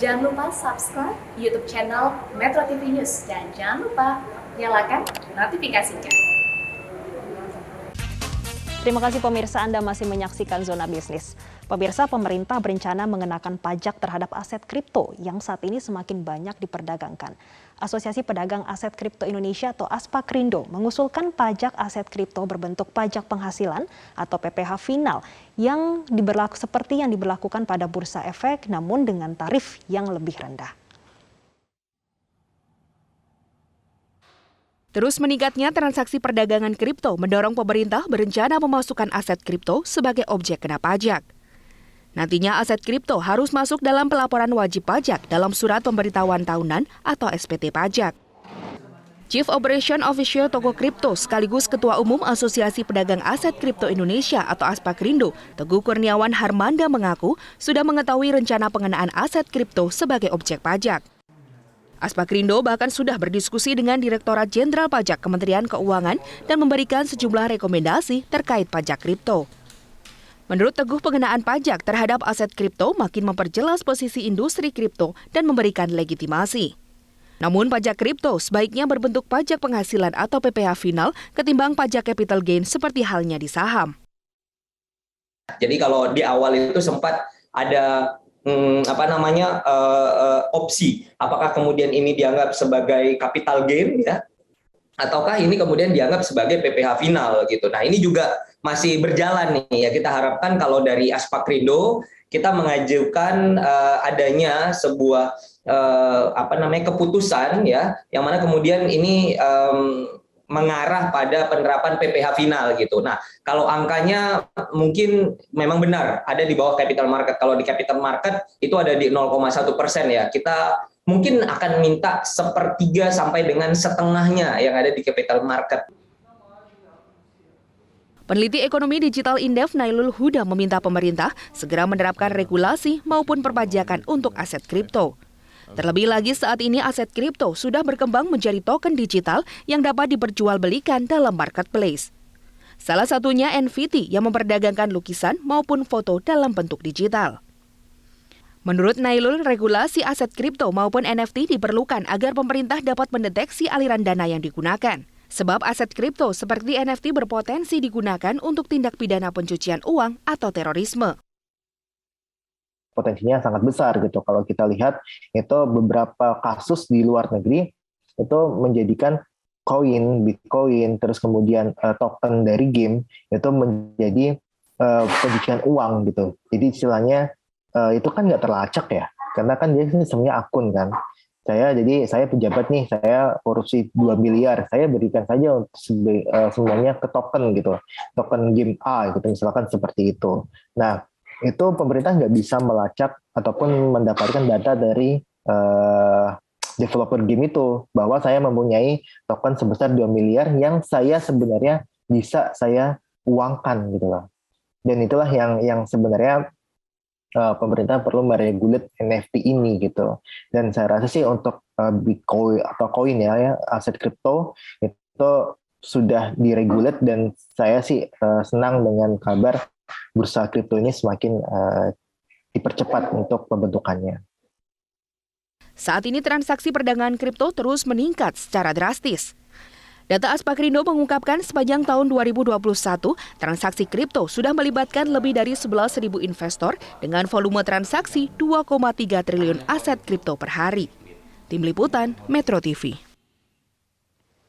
Jangan lupa subscribe YouTube channel Metro TV News dan jangan lupa nyalakan notifikasinya. Terima kasih pemirsa, Anda masih menyaksikan Zona Bisnis. Pemirsa, pemerintah berencana mengenakan pajak terhadap aset kripto yang saat ini semakin banyak diperdagangkan. Asosiasi Pedagang Aset Kripto Indonesia atau ASPAKRindo mengusulkan pajak aset kripto berbentuk pajak penghasilan atau PPh final yang seperti yang diberlakukan pada bursa efek namun dengan tarif yang lebih rendah. Terus meningkatnya transaksi perdagangan kripto mendorong pemerintah berencana memasukkan aset kripto sebagai objek kena pajak. Nantinya aset kripto harus masuk dalam pelaporan wajib pajak dalam surat pemberitahuan tahunan atau SPT pajak. Chief Operation Officer Toko Kripto sekaligus Ketua Umum Asosiasi Pedagang Aset Kripto Indonesia atau ASPAKRindo, Teguh Kurniawan Harmanda mengaku sudah mengetahui rencana pengenaan aset kripto sebagai objek pajak. ASPAKRindo bahkan sudah berdiskusi dengan Direktorat Jenderal Pajak Kementerian Keuangan dan memberikan sejumlah rekomendasi terkait pajak kripto. Menurut Teguh, pengenaan pajak terhadap aset kripto makin memperjelas posisi industri kripto dan memberikan legitimasi. Namun pajak kripto sebaiknya berbentuk pajak penghasilan atau PPh final ketimbang pajak capital gain seperti halnya di saham. Jadi kalau di awal itu sempat ada opsi apakah kemudian ini dianggap sebagai capital gain ya ataukah ini kemudian dianggap sebagai PPh final gitu. Nah, ini juga masih berjalan nih ya. Kita harapkan kalau dari ASPAKRindo kita mengajukan adanya sebuah keputusan ya yang mana kemudian ini mengarah pada penerapan PPh final gitu. Nah, kalau angkanya mungkin memang benar ada di bawah capital market. Kalau di capital market itu ada di 0,1% ya. Kita mungkin akan minta 1/3 sampai dengan setengahnya yang ada di capital market. Peneliti ekonomi digital Indef Nailul Huda meminta pemerintah segera menerapkan regulasi maupun perpajakan untuk aset kripto. Terlebih lagi saat ini aset kripto sudah berkembang menjadi token digital yang dapat diperjualbelikan dalam marketplace. Salah satunya NFT yang memperdagangkan lukisan maupun foto dalam bentuk digital. Menurut Nailul, regulasi aset kripto maupun NFT diperlukan agar pemerintah dapat mendeteksi aliran dana yang digunakan. Sebab aset kripto seperti NFT berpotensi digunakan untuk tindak pidana pencucian uang atau terorisme. Potensinya sangat besar gitu. Kalau kita lihat itu beberapa kasus di luar negeri itu menjadikan koin, Bitcoin, terus kemudian token dari game itu menjadi pencucian uang gitu. Jadi istilahnya itu kan nggak terlacak ya, karena kan dia sistemnya akun kan. Saya pejabat nih, saya korupsi 2 miliar, saya berikan saja semuanya ke token gitu, token game A gitu, misalkan seperti itu. Nah, itu pemerintah nggak bisa melacak ataupun mendapatkan data dari developer game itu bahwa saya mempunyai token sebesar 2 miliar yang saya sebenarnya bisa saya uangkan gitu loh. Dan itulah yang sebenarnya pemerintah perlu meregulate NFT ini gitu. Dan saya rasa sih untuk Bitcoin atau koin ya aset kripto itu sudah diregulate dan saya sih senang dengan kabar bursa kripto ini semakin dipercepat untuk pembentukannya. Saat ini transaksi perdagangan kripto terus meningkat secara drastis. Data ASPAKRindo mengungkapkan sepanjang tahun 2021, transaksi kripto sudah melibatkan lebih dari 11.000 investor dengan volume transaksi 2,3 triliun aset kripto per hari. Tim Liputan, Metro TV.